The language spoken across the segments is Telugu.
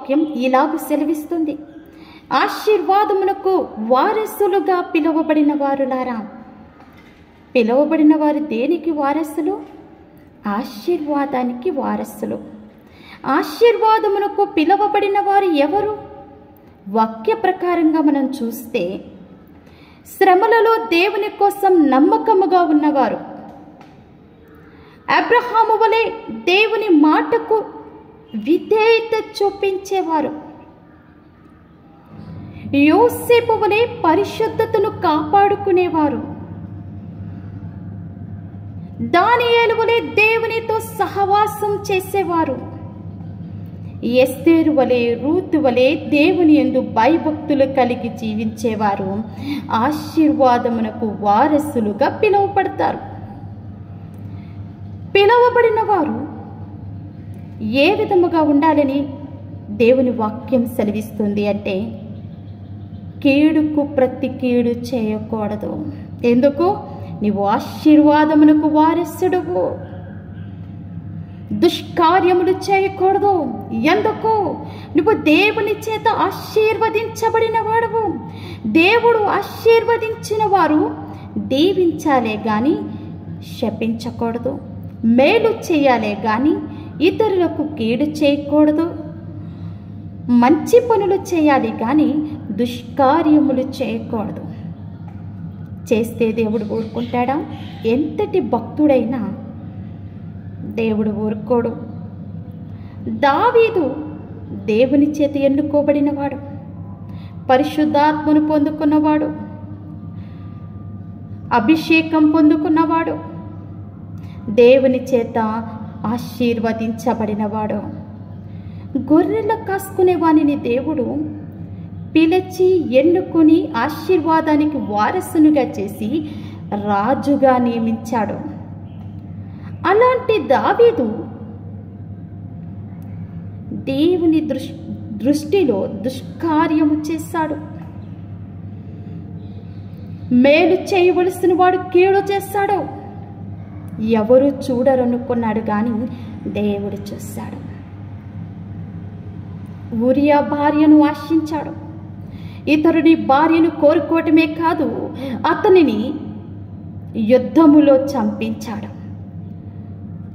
వాక్యం ఇలాగ సెలవిస్తుంది, ఆశీర్వాదమునకు వారసులుగా పిలువబడిన వారులారా. పిలువబడిన వారు దేనికి వారసులు? ఆశీర్వాదానికి వారసులు. ఆశీర్వాదమునకు పిలువబడిన వారు ఎవరు? వాక్య ప్రకారంగా మనం చూస్తే శ్రమలలో దేవుని కోసం నమ్మకముగా ఉన్నవారు, అబ్రహాము వలె దేవుని మాటకు విధేయత చూపించేవారు, యోసేపు వలె పరిశుద్ధతను కాపాడుకునేవారు, దానియేలు వలె దేవునితో సహవాసం చేసేవారు, ఎస్తేరు వలె రూతు వలె దేవుని యందు భయభక్తులు కలిగి జీవించేవారు ఆశీర్వాదమునకు వారసులుగా పిలువబడతారు. పిలువబడిన వారు ఏ విధముగా ఉండాలని దేవుని వాక్యం సెలవిస్తుంది అంటే, కీడుకు ప్రతి కీడు చేయకూడదు. ఎందుకు? నీవు ఆశీర్వాదమునకు వారసుడువు. దుష్కార్యములు చేయకూడదు. ఎందుకు? నువ్వు దేవుని చేత ఆశీర్వదించబడిన వాడువు. దేవుడు ఆశీర్వదించిన వారు దీవించాలే గాని శపించకూడదు. మేలు చేయాలే గాని ఇతరులకు కీడు చేయకూడదు. మంచి పనులు చేయాలి కానీ దుష్కార్యములు చేయకూడదు. చేస్తే దేవుడు ఊరుకుంటాడా? ఎంతటి భక్తుడైనా దేవుడు ఊరుకోడు. దావీదు దేవుని చేత ఎన్నుకోబడినవాడు, పరిశుద్ధాత్మను పొందుకున్నవాడు, అభిషేకం పొందుకున్నవాడు, దేవుని చేత ఆశీర్వదించబడినవాడు. గొర్రెల కాసుకునే వానిని దేవుడు పిలిచి ఎన్నుకొని ఆశీర్వాదానికి వారసునిగా చేసి రాజుగా నియమించాడు. అలాంటి దావీదు దేవుని దృష్టిలో దుష్కార్యము చేశాడు. మేలు చేయవలసిన వాడు కీడు చేశాడు. ఎవరు చూడరనుకున్నాడు కానీ దేవుడు చూశాడు. ఊరియా భార్యను ఆశించాడు. ఇతరుని భార్యను కోరుకోవటమే కాదు, అతనిని యుద్ధములో చంపించాడు.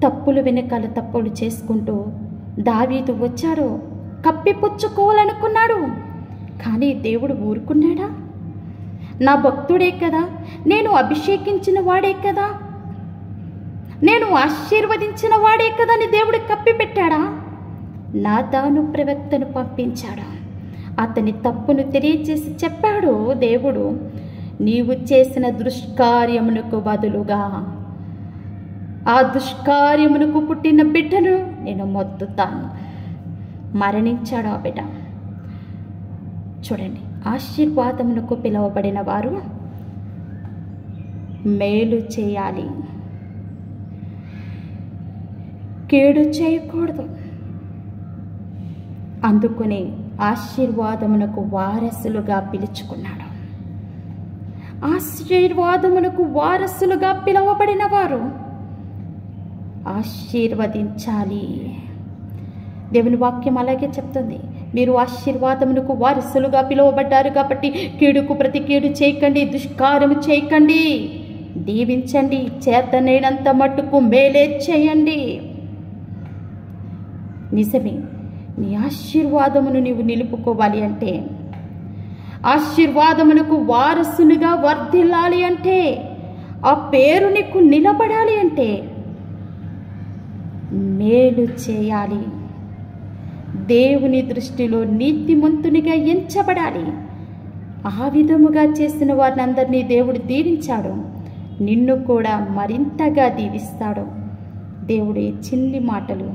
తప్పులు వెనకాల తప్పులు చేసుకుంటూ దావీదు వచ్చాడు, కప్పిపుచ్చుకోవాలనుకున్నాడు. కానీ దేవుడు ఊరుకున్నాడా? నా భక్తుడే కదా, నేను అభిషేకించిన వాడే కదా, నేను ఆశీర్వదించిన వాడే కదా అని దేవుడు కప్పిపెట్టాడా? నాతాను ప్రవక్తను పంపించాడా? అతని తప్పును తెలియజేసి చెప్పాడు దేవుడు, నీవు చేసిన దుష్కార్యమునకు బదులుగా ఆ దుష్కార్యమునకు పుట్టిన బిడ్డను నేను మొత్తుతాను. మరణించాడు ఆ బిడ్డ. చూడండి, ఆశీర్వాదమునకు పిలువబడిన వారు మేలు చేయాలి, కీడు చేయకూడదు. అందుకనే ఆశీర్వాదమునకు వారసులుగా పిలుచుకున్నాడు. ఆశీర్వాదమునకు వారసులుగా పిలువబడిన వారు ఆశీర్వదించాలి. దేవుని వాక్యం అలాగే చెప్తుంది, మీరు ఆశీర్వాదమునకు వారసులుగా పిలువబడ్డారు కాబట్టి కీడుకు ప్రతి కీడు చేయకండి, దుష్కార్యము చేయకండి, దీవించండి, చేతనైనంత మట్టుకు మేలే చేయండి. నిజమే, నీ ఆశీర్వాదమును నీవు నిలుపుకోవాలి అంటే, ఆశీర్వాదమునకు వారసునిగా వర్ధిల్లాలి అంటే, ఆ పేరు నీకు నిలబడాలి అంటే మేలు చేయాలి. దేవుని దృష్టిలో నీతిమంతునిగా ఎంచబడాలి. ఆ విధముగా చేసిన వారిని అందరినీ దేవుడు దీవించాడు, నిన్ను కూడా మరింతగా దీవిస్తాడు. దేవుడు ఈ చిన్ని మాటలు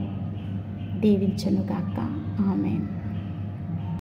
దీవించునుగాక.